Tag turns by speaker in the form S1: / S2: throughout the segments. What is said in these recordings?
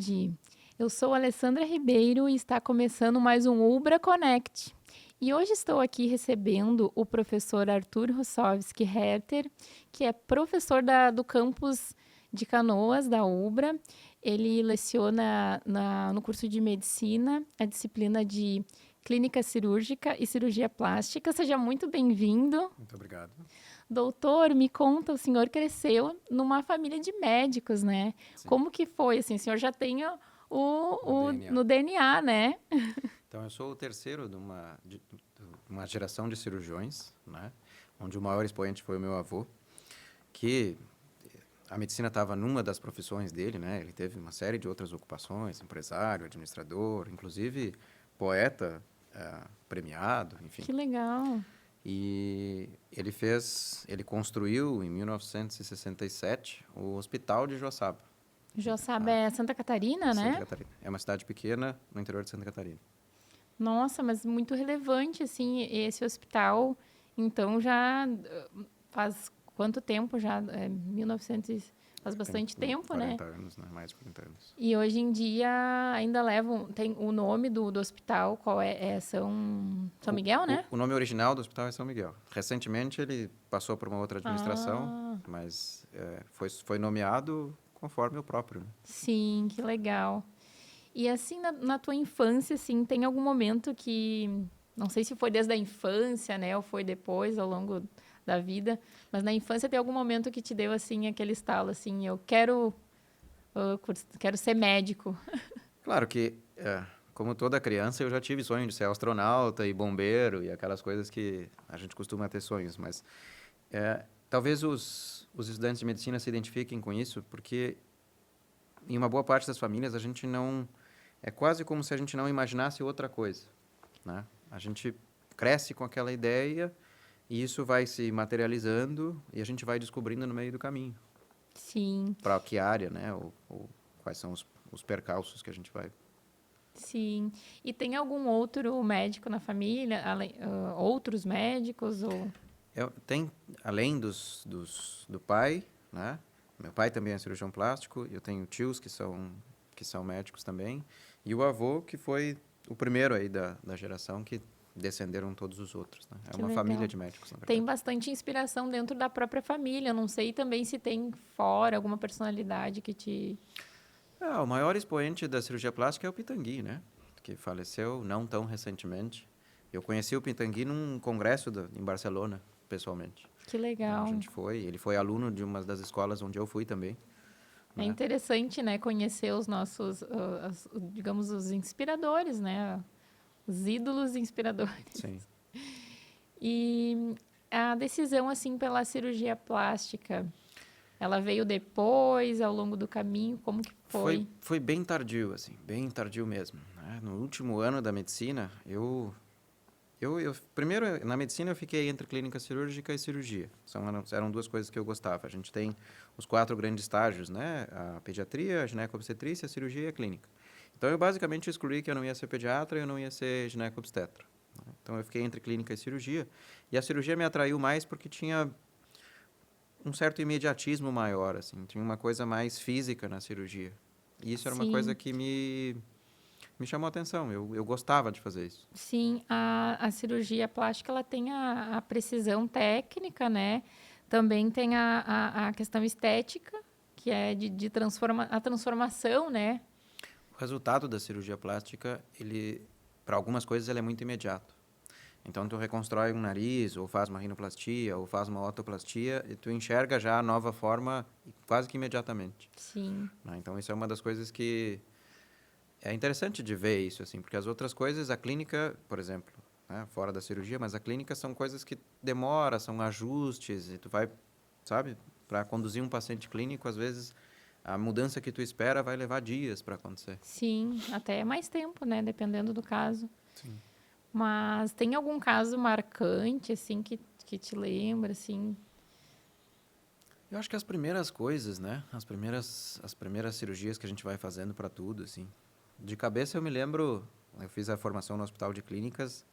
S1: tarde. Eu sou Alessandra Ribeiro e está começando mais um Ubra Connect. E hoje estou aqui recebendo o professor Arthur Russowski Herter, que é professor do campus de Canoas, da Ubra. Ele leciona no curso de medicina a disciplina de clínica cirúrgica e cirurgia plástica. Seja muito bem-vindo.
S2: Muito obrigado.
S1: Doutor, me conta, o senhor cresceu numa família de médicos, né?
S2: Sim,
S1: Como que foi, assim, o senhor já tem
S2: no DNA.
S1: no DNA, né?
S2: Então, eu sou o terceiro de uma geração de cirurgiões, né? Onde o maior expoente foi o meu avô, que a medicina estava numa das profissões dele, né? Ele teve uma série de outras ocupações, empresário, administrador, inclusive poeta, premiado, enfim.
S1: Que legal.
S2: E ele construiu, em 1967, o Hospital de Joaçaba,
S1: Joaçaba é Santa Catarina,
S2: Santa
S1: né?
S2: Catarina. É uma cidade pequena no interior de Santa Catarina.
S1: Nossa, mas muito relevante, assim, esse hospital. Então, já faz quanto tempo já? 1900, faz
S2: Tem
S1: bastante tempo, né?
S2: 40 anos, né? Mais de 40 anos.
S1: E hoje em dia ainda levam, tem o nome do hospital, qual é? É São
S2: O,
S1: Miguel,
S2: o,
S1: né?
S2: o nome original do hospital é São Miguel. Recentemente ele passou por uma outra administração,
S1: Ah,
S2: mas foi nomeado conforme o próprio, né?
S1: sim, que legal. E assim, na tua infância, assim, tem algum momento que, não sei se foi desde a infância, né, ou foi depois, ao longo da vida, mas na infância tem algum momento que te deu, assim, aquele estalo, assim, eu quero ser médico.
S2: Claro que, como toda criança, eu já tive sonho de ser astronauta e bombeiro e aquelas coisas que a gente costuma ter sonhos, mas talvez os estudantes de medicina se identifiquem com isso, porque em uma boa parte das famílias a gente não... É quase como se a gente não imaginasse outra coisa, né? A gente cresce com aquela ideia e isso vai se materializando e a gente vai descobrindo no meio do caminho.
S1: Sim,
S2: Para que área, né? Ou quais são os percalços que a gente vai...
S1: sim. E tem algum outro médico na família, outros médicos, ou...
S2: Tem, além do pai, né? Meu pai também é cirurgião plástico, eu tenho tios que são médicos também, e o avô, que foi o primeiro aí da geração que descenderam todos os outros, né? É
S1: Que
S2: uma família
S1: legal.
S2: de médicos, na
S1: Tem
S2: verdade.
S1: bastante inspiração dentro da própria família. Não sei também se tem fora alguma personalidade que te...
S2: O maior expoente da cirurgia plástica é o Pitangui, né? Que faleceu não tão recentemente. Eu conheci o Pitangui num congresso em Barcelona, pessoalmente.
S1: Que
S2: Então a
S1: legal.
S2: gente foi, ele foi aluno de uma das escolas onde eu fui também,
S1: É
S2: né?
S1: interessante, né, conhecer os nossos, digamos, os inspiradores, né? Os ídolos inspiradores.
S2: Sim.
S1: E a decisão, assim, pela cirurgia plástica, ela veio depois, ao longo do caminho, como que
S2: Foi,
S1: foi?
S2: foi bem tardio, assim, bem tardio mesmo, né? No último ano da medicina, primeiro, na medicina eu fiquei entre clínica cirúrgica e cirurgia. Eram duas coisas que eu gostava. A gente tem os 4 grandes estágios, né? A pediatria, a ginecobstetrícia, a cirurgia e a clínica. Então, eu basicamente excluí que eu não ia ser pediatra e eu não ia ser ginecobstetra, né? Então, eu fiquei entre clínica e cirurgia. E a cirurgia me atraiu mais porque tinha um certo imediatismo maior, assim. Tinha uma coisa mais física na cirurgia. E isso era uma coisa
S1: Sim,
S2: que me chamou a atenção. Eu gostava de fazer isso.
S1: sim, a cirurgia plástica, ela tem a precisão técnica, né? Também tem a questão estética, que é a transformação, né?
S2: O resultado da cirurgia plástica, para algumas coisas, ele é muito imediato. Então, tu reconstrói um nariz, ou faz uma rinoplastia, ou faz uma otoplastia, e tu enxerga já a nova forma quase que imediatamente,
S1: Sim,
S2: né? Então, isso é uma das coisas que é interessante de ver isso, assim, porque as outras coisas, a clínica, por exemplo, né, fora da cirurgia, mas a clínica são coisas que demora, são ajustes, e tu vai, sabe, para conduzir um paciente clínico, às vezes a mudança que tu espera vai levar dias para acontecer.
S1: sim, até mais tempo, né? Dependendo do caso.
S2: Sim.
S1: Mas tem algum caso marcante, assim, que te lembra, assim?
S2: Eu acho que as primeiras coisas, né? As primeiras cirurgias que a gente vai fazendo para tudo, assim. De cabeça eu me lembro, eu fiz a formação no Hospital de Clínicas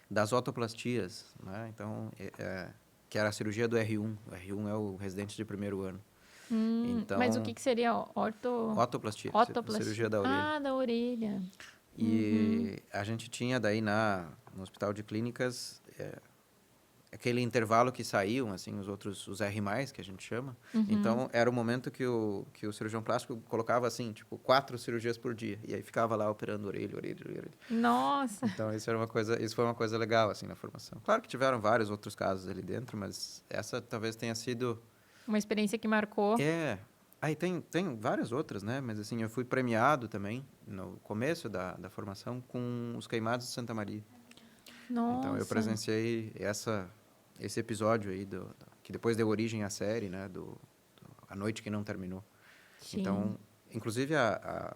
S2: das otoplastias, né? Então, que era a cirurgia do R1. O R1 é o residente de primeiro ano.
S1: Mas o
S2: Então,
S1: que seria
S2: otoplastia,
S1: otoplastia?
S2: cirurgia da orelha.
S1: Ah, da orelha.
S2: E a gente tinha daí no Hospital de Clínicas aquele intervalo que saíam, assim, os R+, que a gente chama. Então, era o momento que o cirurgião plástico colocava, assim, tipo, 4 cirurgias por dia. E aí ficava lá operando orelha.
S1: Nossa,
S2: Então, isso foi uma coisa legal, assim, na formação. Claro que tiveram vários outros casos ali dentro, mas essa talvez tenha sido...
S1: uma experiência que marcou.
S2: Aí tem várias outras, né? Mas, assim, eu fui premiado também, no começo da formação, com os queimados de Santa Maria. Então, eu
S1: Nossa,
S2: presenciei esse episódio aí, que depois deu origem à série, né? A Noite que Não Terminou.
S1: sim.
S2: Então, inclusive, a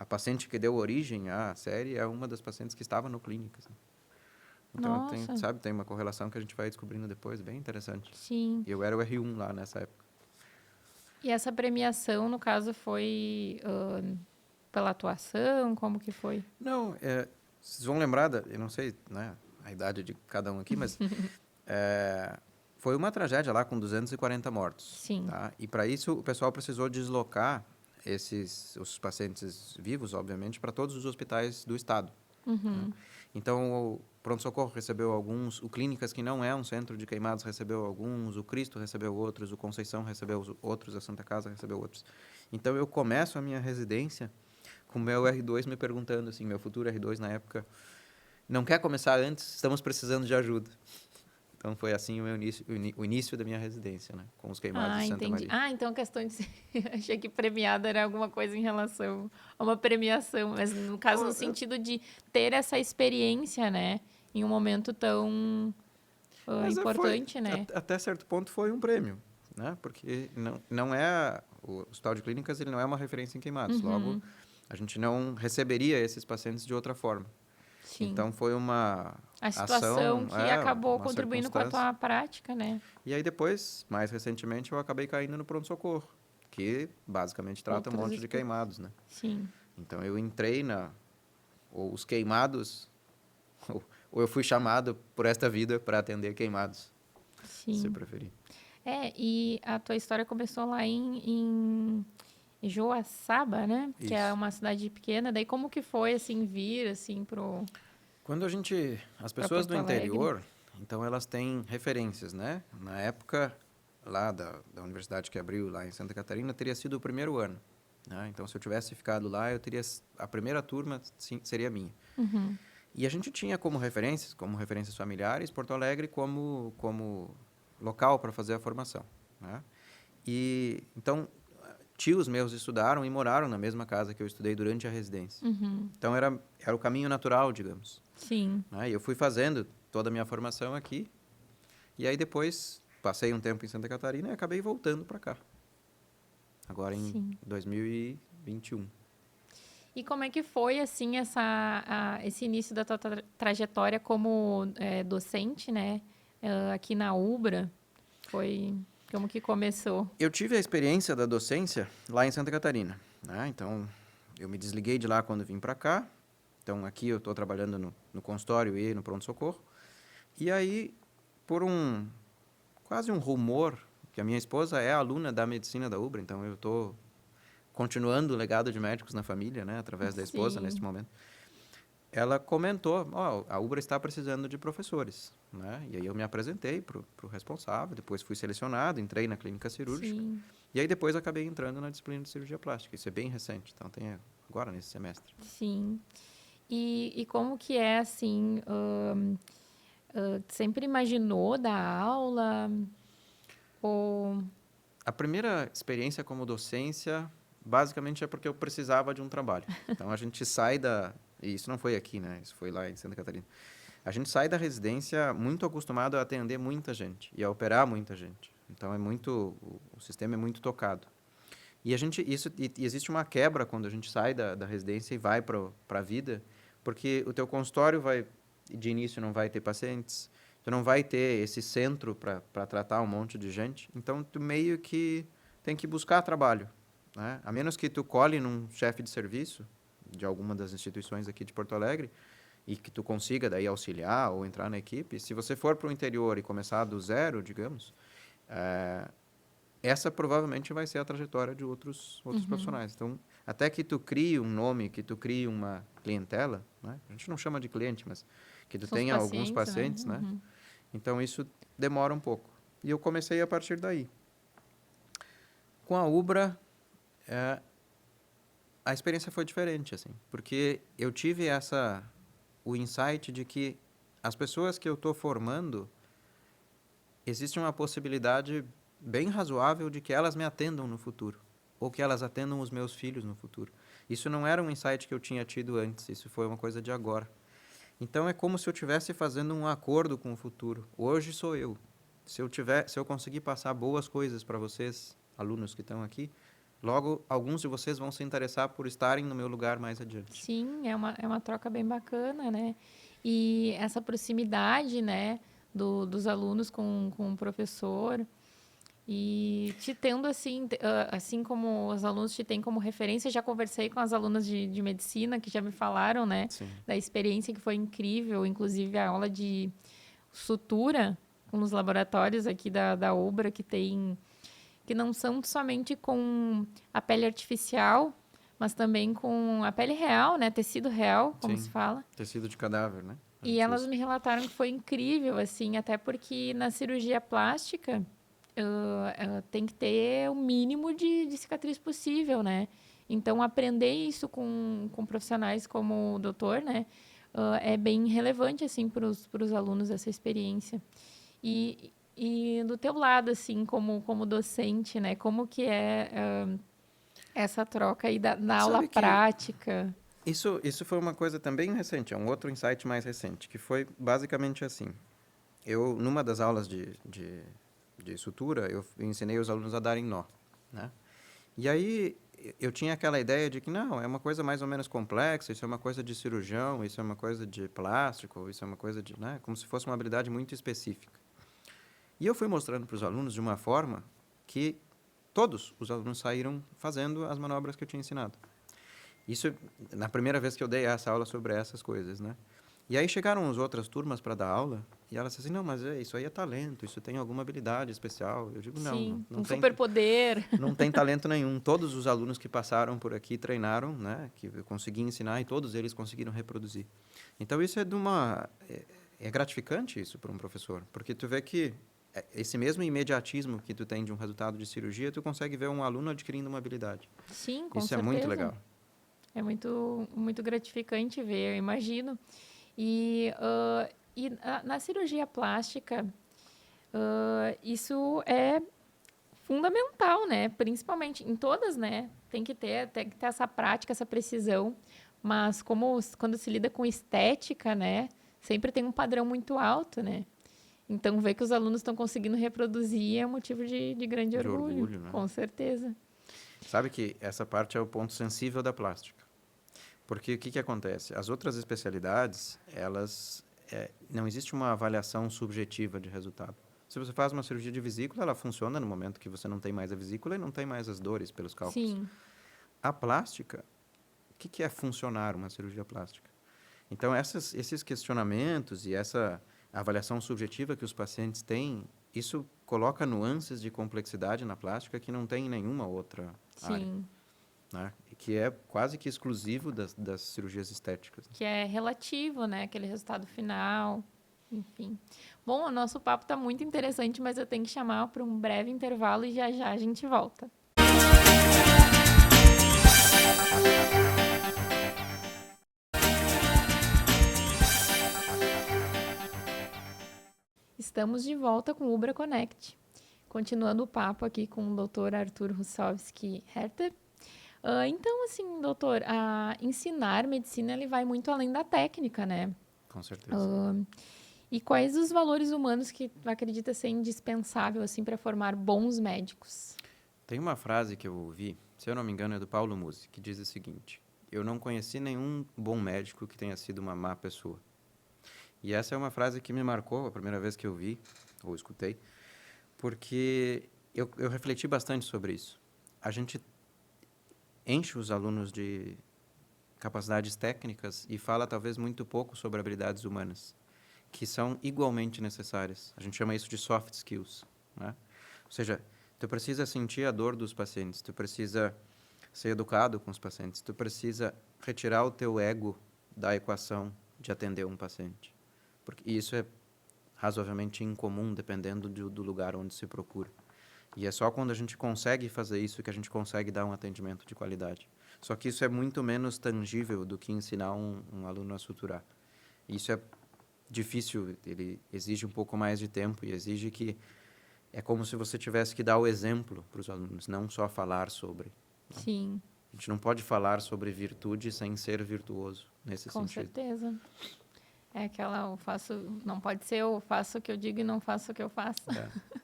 S2: paciente que deu origem à série é uma das pacientes que estava no Clínicas. Né? Então,
S1: Nossa,
S2: tem uma correlação que a gente vai descobrindo depois, bem interessante.
S1: sim.
S2: E eu era o R1 lá nessa época.
S1: E essa premiação, no caso, foi pela atuação? Como que foi?
S2: Não, vocês vão lembrar, eu não sei, né, a idade de cada um aqui, mas foi uma tragédia lá com 240 mortos.
S1: Sim.
S2: Tá? E para isso o pessoal precisou deslocar os pacientes vivos, obviamente, para todos os hospitais do estado. Né? Então, o pronto-socorro recebeu alguns, o Clínicas, que não é um centro de queimados, recebeu alguns, o Cristo recebeu outros, o Conceição recebeu outros, a Santa Casa recebeu outros. Então, eu começo a minha residência com o meu R2 me perguntando, assim, meu futuro R2 na época, não quer começar antes, estamos precisando de ajuda. Então, foi assim o início da minha residência, né? Com os queimados
S1: Ah,
S2: de Santa
S1: entendi.
S2: Maria.
S1: Ah, então a questão de ser... Achei que premiada era alguma coisa em relação a uma premiação, mas no caso, no sentido de ter essa experiência, né? Em um momento tão
S2: Mas
S1: importante, né?
S2: até certo ponto, foi um prêmio, né? Porque não é... O Hospital de Clínicas, ele não é uma referência em queimados. Logo, a gente não receberia esses pacientes de outra forma.
S1: Sim.
S2: Então, foi uma
S1: A situação
S2: ação,
S1: que acabou
S2: uma
S1: contribuindo com a
S2: circunstância.
S1: tua prática, né?
S2: E aí, depois, mais recentemente, eu acabei caindo no pronto-socorro, que basicamente trata um
S1: Outras
S2: monte de queimados, né?
S1: Sim,
S2: Então, eu entrei ou os queimados, ou eu fui chamado por esta vida para atender queimados, se
S1: sim.
S2: preferir.
S1: E a tua história começou lá em Joaçaba, né? Que é
S2: Isso.
S1: uma cidade pequena. Daí como que foi, assim, vir, assim,
S2: Quando as
S1: pra
S2: pessoas do
S1: Porto Alegre?
S2: interior, então elas têm referências, né? Na época, lá da universidade que abriu lá em Santa Catarina, teria sido o primeiro ano. Né? Então, se eu tivesse ficado lá, a primeira turma sim, seria minha. E a gente tinha como referências familiares, Porto Alegre como local para fazer a formação. Né? E então, tios meus estudaram e moraram na mesma casa que eu estudei durante a residência. Então, era o caminho natural, digamos.
S1: Sim,
S2: Né? E eu fui fazendo toda a minha formação aqui. E aí, depois, passei um tempo em Santa Catarina e acabei voltando para cá. Agora em
S1: sim.
S2: 2021.
S1: E como é que foi, assim, esse início da tua trajetória como docente, né? Aqui na Ubra? Foi... Como que começou?
S2: Eu tive a experiência da docência lá em Santa Catarina. Né? Então, eu me desliguei de lá quando vim para cá. Então, aqui eu estou trabalhando no consultório e no pronto-socorro. E aí, por quase um rumor, que a minha esposa é aluna da medicina da Ubra, então eu estou continuando o legado de médicos na família, né, através da esposa, neste
S1: Sim,
S2: momento. Ela comentou, a Ubra está precisando de professores. Né? E aí eu me apresentei para o responsável, depois fui selecionado, entrei na clínica cirúrgica.
S1: sim,
S2: E aí depois acabei entrando na disciplina de cirurgia plástica. Isso é bem recente, então tem agora nesse semestre.
S1: sim. E como que é, assim, sempre imaginou dar aula? Ou...
S2: A primeira experiência como docência, basicamente, é porque eu precisava de um trabalho. Então, a gente sai e isso não foi aqui, né? Isso foi lá em Santa Catarina. A gente sai da residência muito acostumado a atender muita gente e a operar muita gente. Então, o sistema é muito tocado. E existe uma quebra quando a gente sai da residência e vai para a vida, porque o teu consultório de início não vai ter pacientes, tu não vai ter esse centro para tratar um monte de gente, então tu meio que tem que buscar trabalho, né? A menos que tu cole num chefe de serviço de alguma das instituições aqui de Porto Alegre e que tu consiga daí auxiliar ou entrar na equipe, se você for para o interior e começar do zero, digamos, essa provavelmente vai ser a trajetória de outros profissionais. Então, até que tu crie um nome, que tu crie uma clientela, né? A gente não chama de cliente, mas que tu
S1: São os
S2: tenha alguns
S1: pacientes,
S2: pacientes, né? Então, isso demora um pouco. E eu comecei a partir daí. Com a Ubra, a experiência foi diferente, assim, porque eu tive o insight de que as pessoas que eu estou formando, existe uma possibilidade bem razoável de que elas me atendam no futuro, ou que elas atendam os meus filhos no futuro. Isso não era um insight que eu tinha tido antes, isso foi uma coisa de agora. Então, é como se eu estivesse fazendo um acordo com o futuro. Hoje sou eu. Se eu conseguir passar boas coisas para vocês, alunos que estão aqui, logo, alguns de vocês vão se interessar por estarem no meu lugar mais adiante.
S1: Sim, é uma troca bem bacana, né? E essa proximidade, né, dos alunos com o professor e te tendo assim, assim como os alunos te têm como referência, já conversei com as alunas de medicina que já me falaram, né,
S2: Sim.
S1: da experiência que foi incrível, inclusive a aula de sutura nos laboratórios aqui da Ubra que não são somente com a pele artificial, mas também com a pele real, né? Tecido real, como se
S2: Sim.
S1: fala.
S2: Tecido de cadáver, né? A
S1: E
S2: gente
S1: elas
S2: usa.
S1: me relataram que foi incrível, assim, até porque na cirurgia plástica tem que ter o mínimo de cicatriz possível, né? Então, aprender isso com profissionais como o doutor, né? É bem relevante, assim, para os alunos essa experiência. E do teu lado, assim, como docente, né? Como que é essa troca aí na aula
S2: Sabe que
S1: prática?
S2: isso foi uma coisa também recente, é um outro insight mais recente, que foi basicamente assim. Eu, numa das aulas de sutura, eu ensinei os alunos a darem nó, né? E aí eu tinha aquela ideia de que não, é uma coisa mais ou menos complexa, isso é uma coisa de cirurgião, isso é uma coisa de plástico, isso é uma coisa de, né, como se fosse uma habilidade muito específica. E eu fui mostrando para os alunos de uma forma que todos os alunos saíram fazendo as manobras que eu tinha ensinado. Isso na primeira vez que eu dei essa aula sobre essas coisas, né? E aí chegaram as outras turmas para dar aula e elas disseram assim, não, mas isso aí é talento, isso tem alguma habilidade especial. Eu digo, não,
S1: Sim,
S2: não
S1: um
S2: tem,
S1: superpoder.
S2: não tem talento nenhum. Todos os alunos que passaram por aqui treinaram, né? Que eu consegui ensinar e todos eles conseguiram reproduzir. Então isso é gratificante isso para um professor, porque tu vê que esse mesmo imediatismo que tu tem de um resultado de cirurgia, tu consegue ver um aluno adquirindo uma habilidade.
S1: Sim, com
S2: Isso é muito
S1: certeza.
S2: legal.
S1: É muito gratificante ver, eu imagino. Na cirurgia plástica, isso é fundamental, né? Principalmente em todas, né? Tem que ter essa prática, essa precisão. Mas quando se lida com estética, né? Sempre tem um padrão muito alto, né? Então, ver que os alunos estão conseguindo reproduzir é um motivo de grande
S2: De
S1: orgulho,
S2: orgulho, né?
S1: com certeza.
S2: Sabe que essa parte é o ponto sensível da plástica. Porque o que acontece? As outras especialidades, não existe uma avaliação subjetiva de resultado. Se você faz uma cirurgia de vesícula, ela funciona no momento que você não tem mais a vesícula e não tem mais as dores pelos cálculos.
S1: Sim,
S2: A plástica, o que é funcionar uma cirurgia plástica? Então, esses questionamentos e essa avaliação subjetiva que os pacientes têm, isso coloca nuances de complexidade na plástica que não tem em nenhuma outra área,
S1: sim.
S2: né? E que é quase que exclusivo das cirurgias estéticas.
S1: Que é relativo, né? Aquele resultado final, enfim. Bom, o nosso papo está muito interessante, mas eu tenho que chamar para um breve intervalo e já já a gente volta. Estamos de volta com o Ubra Connect. Continuando o papo aqui com o Dr. Arthur Russowski-Herter. Então, assim, doutor, ensinar medicina ele vai muito além da técnica, né?
S2: Com certeza.
S1: E quais os valores humanos que tu acredita ser indispensável assim para formar bons médicos?
S2: Tem uma frase que eu ouvi, se eu não me engano, é do Paulo Musi, que diz o seguinte: eu não conheci nenhum bom médico que tenha sido uma má pessoa. E essa é uma frase que me marcou a primeira vez que eu vi, ou escutei, porque eu refleti bastante sobre isso. A gente enche os alunos de capacidades técnicas e fala talvez muito pouco sobre habilidades humanas, que são igualmente necessárias. A gente chama isso de soft skills, né? Ou seja, Tu precisa sentir a dor dos pacientes, tu precisa ser educado com os pacientes, tu precisa retirar o teu ego da equação de atender um paciente. Porque isso é razoavelmente incomum, dependendo do lugar onde se procura. E é só quando a gente consegue fazer isso que a gente consegue dar um atendimento de qualidade. Só que isso é muito menos tangível do que ensinar um aluno a suturar. Isso é difícil, ele exige um pouco mais de tempo e exige que... É como se você tivesse que dar o exemplo para os alunos, não só falar sobre. Né?
S1: Sim.
S2: A gente não pode falar sobre virtude sem ser virtuoso, nesse
S1: Com
S2: sentido.
S1: certeza. É aquela, eu faço, não pode ser eu faço o que eu digo e não faço o que eu faço.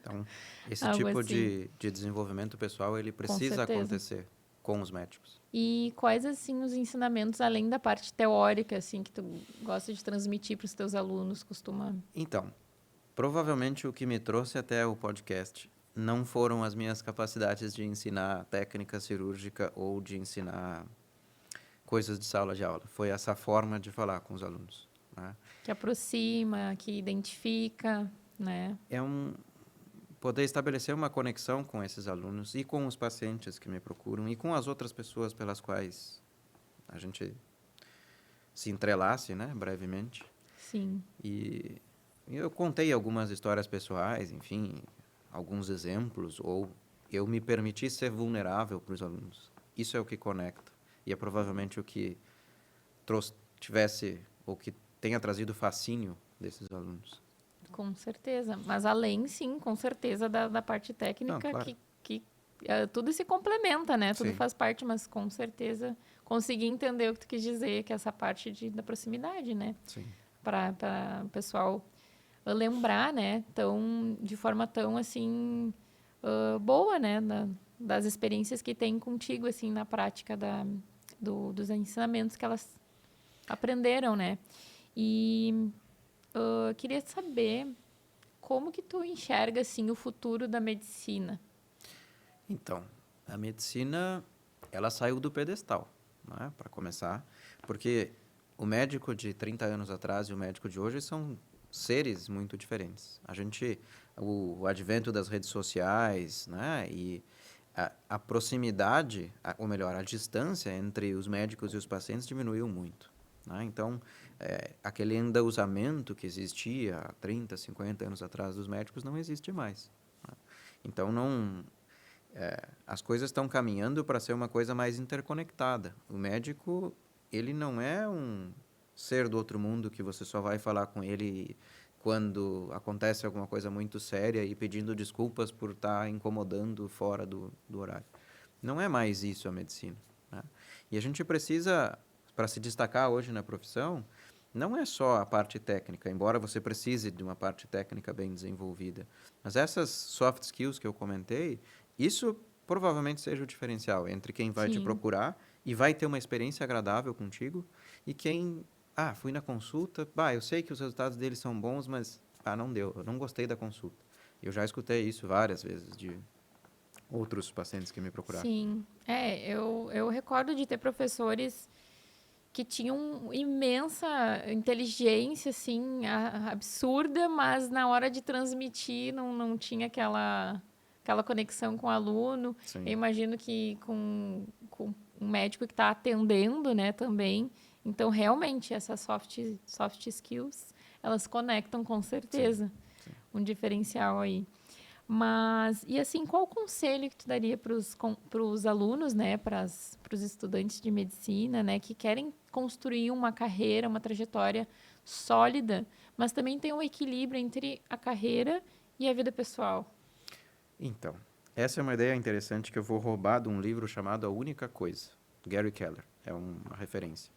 S2: Então, esse
S1: Algo
S2: tipo
S1: assim.
S2: de desenvolvimento pessoal, ele
S1: Com
S2: precisa
S1: certeza.
S2: acontecer com os médicos.
S1: E quais, assim, os ensinamentos, além da parte teórica, assim, que tu gosta de transmitir para os teus alunos, costuma...
S2: Então, provavelmente o que me trouxe até o podcast não foram as minhas capacidades de ensinar técnica cirúrgica ou de ensinar coisas de sala de aula. Foi essa forma de falar com os alunos. Né?
S1: Que aproxima, que identifica, né?
S2: É poder estabelecer uma conexão com esses alunos e com os pacientes que me procuram e com as outras pessoas pelas quais a gente se entrelace, né, brevemente.
S1: Sim.
S2: E eu contei algumas histórias pessoais, enfim, alguns exemplos, ou eu me permiti ser vulnerável para os alunos. Isso é o que conecta. E é provavelmente o que tivesse, ou que tenha trazido fascínio desses alunos.
S1: Com certeza. Mas além, sim, com certeza, da parte técnica,
S2: Não, claro.
S1: que tudo se complementa, né? Tudo
S2: Sim.
S1: faz parte, mas com certeza consegui entender o que tu quis dizer, que é essa parte da proximidade, né?
S2: Sim.
S1: Para o pessoal lembrar, né? De forma tão, assim, boa, né? Das experiências que tem contigo, assim, na prática dos ensinamentos que elas aprenderam, né? E queria saber como que tu enxerga, assim, o futuro da medicina?
S2: Então, a medicina, ela saiu do pedestal, né, para começar, porque o médico de 30 anos atrás e o médico de hoje são seres muito diferentes. O advento das redes sociais, né, e a proximidade, ou melhor, a distância entre os médicos e os pacientes diminuiu muito. Né? Então, aquele endeusamento que existia há 30, 50 anos atrás dos médicos não existe mais. Né? Então, as coisas estão caminhando para ser uma coisa mais interconectada. O médico, ele não é um ser do outro mundo que você só vai falar com ele quando acontece alguma coisa muito séria e pedindo desculpas por estar incomodando fora do horário. Não é mais isso a medicina. Né? E a gente precisa, para se destacar hoje na profissão, não é só a parte técnica, embora você precise de uma parte técnica bem desenvolvida, mas essas soft skills que eu comentei, isso provavelmente seja o diferencial entre quem vai te
S1: Sim.
S2: procurar e vai ter uma experiência agradável contigo e quem, fui na consulta, eu sei que os resultados deles são bons, mas, não deu, eu não gostei da consulta. Eu já escutei isso várias vezes de outros pacientes que me procuraram.
S1: Sim. Eu recordo de ter professores que tinham imensa inteligência, assim, absurda, mas na hora de transmitir não tinha aquela conexão com o aluno.
S2: Sim.
S1: Eu imagino que com um médico que está atendendo, né, também. Então, realmente, essas soft skills, elas conectam com certeza.
S2: Sim.
S1: Um diferencial aí. Mas, e assim, qual o conselho que tu daria para os alunos, né, para os estudantes de medicina, né, que querem construir uma carreira, uma trajetória sólida, mas também tem um equilíbrio entre a carreira e a vida pessoal?
S2: Então, essa é uma ideia interessante que eu vou roubar de um livro chamado A Única Coisa, Gary Keller, é uma referência.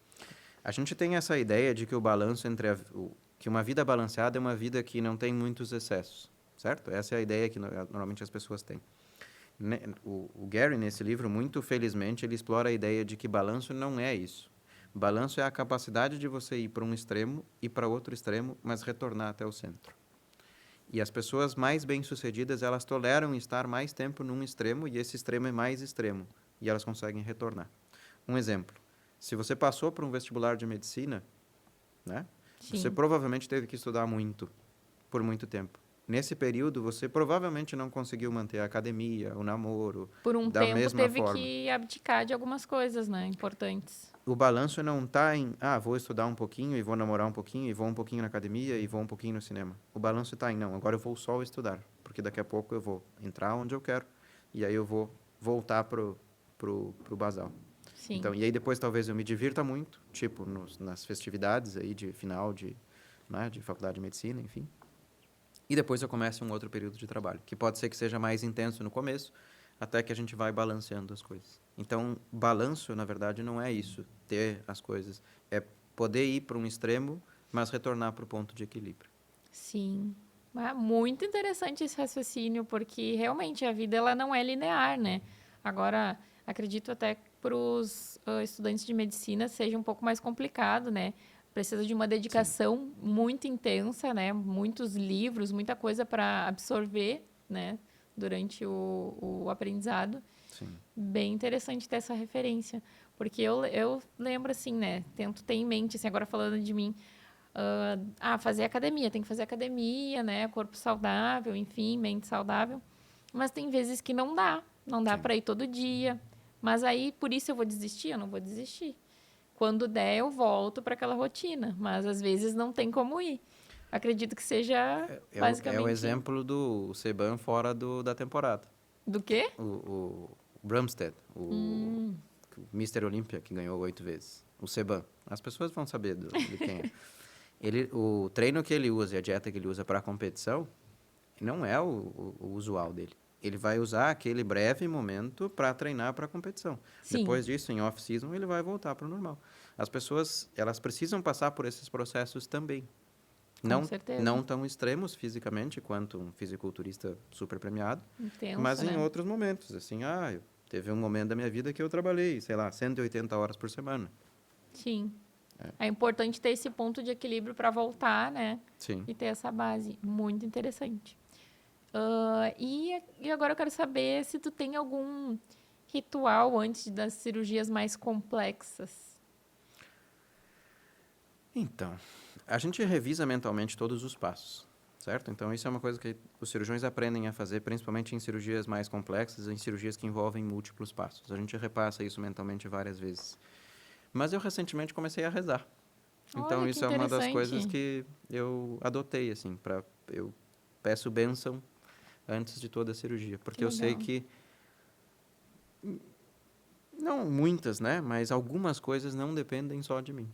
S2: A gente tem essa ideia de que o balanço que uma vida balanceada é uma vida que não tem muitos excessos, certo? Essa é a ideia que normalmente as pessoas têm. O Gary, nesse livro, muito felizmente, ele explora a ideia de que balanço não é isso. Balanço é a capacidade de você ir para um extremo e para outro extremo, mas retornar até o centro. E as pessoas mais bem-sucedidas, elas toleram estar mais tempo num extremo e esse extremo é mais extremo. E elas conseguem retornar. Um exemplo. Se você passou por um vestibular de medicina, né?
S1: Sim.
S2: Você provavelmente teve que estudar muito, por muito tempo. nesse período, você provavelmente não conseguiu manter a academia, o namoro,
S1: Por um
S2: da
S1: tempo
S2: mesma
S1: teve
S2: forma.
S1: que abdicar de algumas coisas, né? Importantes.
S2: O balanço não está em, vou estudar um pouquinho e vou namorar um pouquinho e vou um pouquinho na academia e vou um pouquinho no cinema. O balanço está em, não, agora eu vou só estudar, porque daqui a pouco eu vou entrar onde eu quero e aí eu vou voltar pro basal.
S1: Sim.
S2: Então, e aí depois talvez eu me divirta muito, tipo nas festividades aí de final né, de faculdade de medicina, enfim. E depois eu começo um outro período de trabalho, que pode ser que seja mais intenso no começo, até que a gente vai balanceando as coisas. Então, balanço, na verdade, não é isso, ter as coisas. É poder ir para um extremo, mas retornar para o ponto de equilíbrio.
S1: Sim. Muito interessante esse raciocínio, porque realmente a vida ela não é linear, né? Agora, acredito até que para os estudantes de medicina seja um pouco mais complicado, né? Precisa de uma
S2: Sim,
S1: dedicação muito intensa, né? Muitos livros, muita coisa para absorver, né? Durante o aprendizado.
S2: sim,
S1: Bem interessante ter essa referência, porque eu lembro assim, né? Tento ter em mente, assim, agora falando de mim, fazer academia, tem que fazer academia, né? Corpo saudável, enfim, mente saudável. Mas tem vezes que não dá
S2: sim.
S1: para ir todo dia. Mas aí, por isso eu vou desistir? Eu não vou desistir. Quando der, eu volto para aquela rotina, mas às vezes não tem como ir. Acredito que seja
S2: É o
S1: basicamente
S2: exemplo do Seban fora da temporada.
S1: do quê?
S2: O Brumstead, o Mr. Olympia, que ganhou 8 vezes. O Seban. As pessoas vão saber de quem é. O treino que ele usa e a dieta que ele usa para a competição não é o usual dele. Ele vai usar aquele breve momento para treinar para a competição.
S1: Sim,
S2: Depois disso, em off-season, ele vai voltar para o normal. As pessoas, elas precisam passar por esses processos também.
S1: com
S2: Não,
S1: certeza.
S2: não tão extremos fisicamente quanto um fisiculturista super premiado, mas
S1: Intenso,
S2: em
S1: né?
S2: outros momentos. Assim, teve um momento da minha vida que eu trabalhei, sei lá, 180 horas por semana.
S1: Sim. É importante ter esse ponto de equilíbrio para voltar, né?
S2: Sim.
S1: E ter essa base. Muito interessante. E agora eu quero saber se tu tem algum ritual antes das cirurgias mais complexas.
S2: Então, a gente revisa mentalmente todos os passos, certo? Então, isso é uma coisa que os cirurgiões aprendem a fazer, principalmente em cirurgias mais complexas, em cirurgias que envolvem múltiplos passos. A gente repassa isso mentalmente várias vezes. Mas eu recentemente comecei a rezar. Então,
S1: Olha que
S2: isso é uma das
S1: interessante.
S2: coisas que eu adotei, assim, eu peço bênção antes de toda a cirurgia,
S1: Que
S2: porque eu sei
S1: legal.
S2: que não muitas, né, mas algumas coisas não dependem só de mim.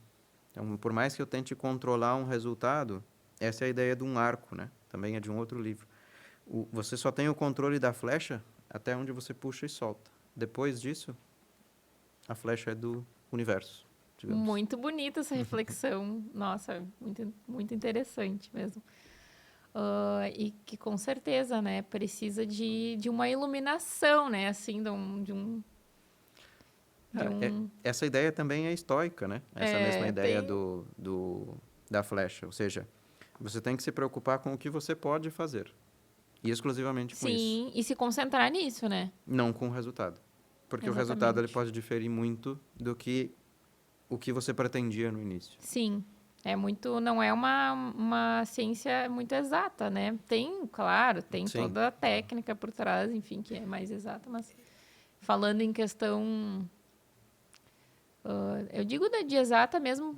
S2: Então, por mais que eu tente controlar um resultado, essa é a ideia de um arco, né? Também é de um outro livro. Você só tem o controle da flecha até onde você puxa e solta. Depois disso, a flecha é do universo, digamos.
S1: Muito bonita essa reflexão. Nossa, muito interessante mesmo. E que com certeza, né, precisa de uma iluminação, né, assim, de um,
S2: Essa ideia também é estoica, né? Essa mesma ideia
S1: tem,
S2: da flecha. Ou seja, você tem que se preocupar com o que você pode fazer. E exclusivamente com isso.
S1: sim, e se concentrar nisso, né?
S2: Não com o resultado. Porque o resultado ele
S1: Exatamente.
S2: pode diferir muito do que o que você pretendia no início.
S1: Sim, não é uma ciência muito exata, né? Tem, claro, tem
S2: Sim.
S1: toda a técnica por trás, enfim, que é mais exata, mas falando em questão, eu digo de exata mesmo,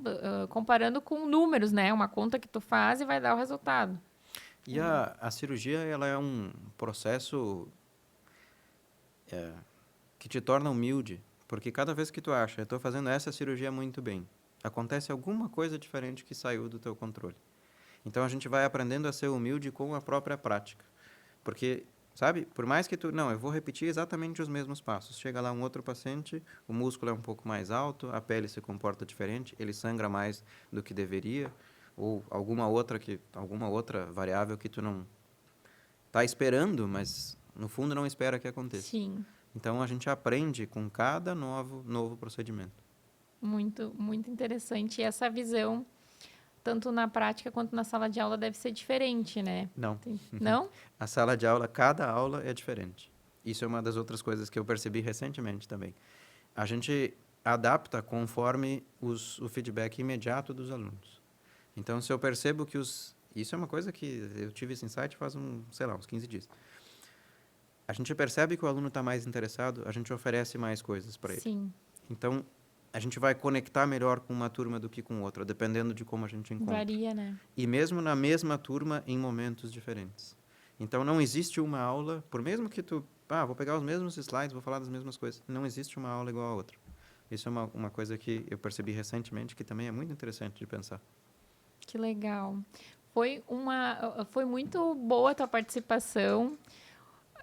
S1: comparando com números, né? Uma conta que tu faz e vai dar o resultado.
S2: E a cirurgia, ela é um processo que te torna humilde, porque cada vez que tu acha, eu estou fazendo essa cirurgia muito bem, acontece alguma coisa diferente que saiu do teu controle. Então a gente vai aprendendo a ser humilde com a própria prática, porque sabe, por mais que tu, não, eu vou repetir exatamente os mesmos passos. Chega lá um outro paciente, o músculo é um pouco mais alto, a pele se comporta diferente, ele sangra mais do que deveria, ou alguma outra variável que tu não está esperando, mas no fundo não espera que aconteça.
S1: Sim,
S2: Então a gente aprende com cada novo procedimento.
S1: muito interessante. E essa visão, tanto na prática quanto na sala de aula, deve ser diferente, né?
S2: Não.
S1: Não?
S2: A sala de aula, cada aula é diferente. Isso é uma das outras coisas que eu percebi recentemente também. A gente adapta conforme o feedback imediato dos alunos. Então, se eu percebo que isso é uma coisa que eu tive esse insight faz uns 15 dias. A gente percebe que o aluno está mais interessado, a gente oferece mais coisas para ele.
S1: Sim.
S2: Então, a gente vai conectar melhor com uma turma do que com outra, dependendo de como a gente encontra.
S1: Varia, né?
S2: E mesmo na mesma turma, em momentos diferentes. Então, não existe uma aula, por mesmo que tu... vou pegar os mesmos slides, vou falar das mesmas coisas. Não existe uma aula igual a outra. Isso é uma coisa que eu percebi recentemente, que também é muito interessante de pensar.
S1: Que legal. Foi muito boa a tua participação.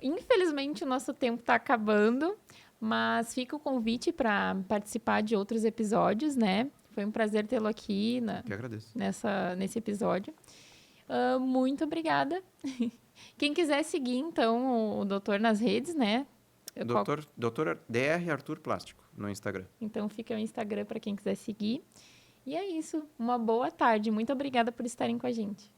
S1: Infelizmente, o nosso tempo está acabando, mas fica o convite para participar de outros episódios, né? Foi um prazer tê-lo aqui
S2: Que agradeço.
S1: nesse episódio. Muito obrigada. Quem quiser seguir, então, o doutor nas redes, né?
S2: Doutor Dr. Arthur Plástico, no Instagram.
S1: Então, fica o Instagram para quem quiser seguir. E é isso. Uma boa tarde. Muito obrigada por estarem com a gente.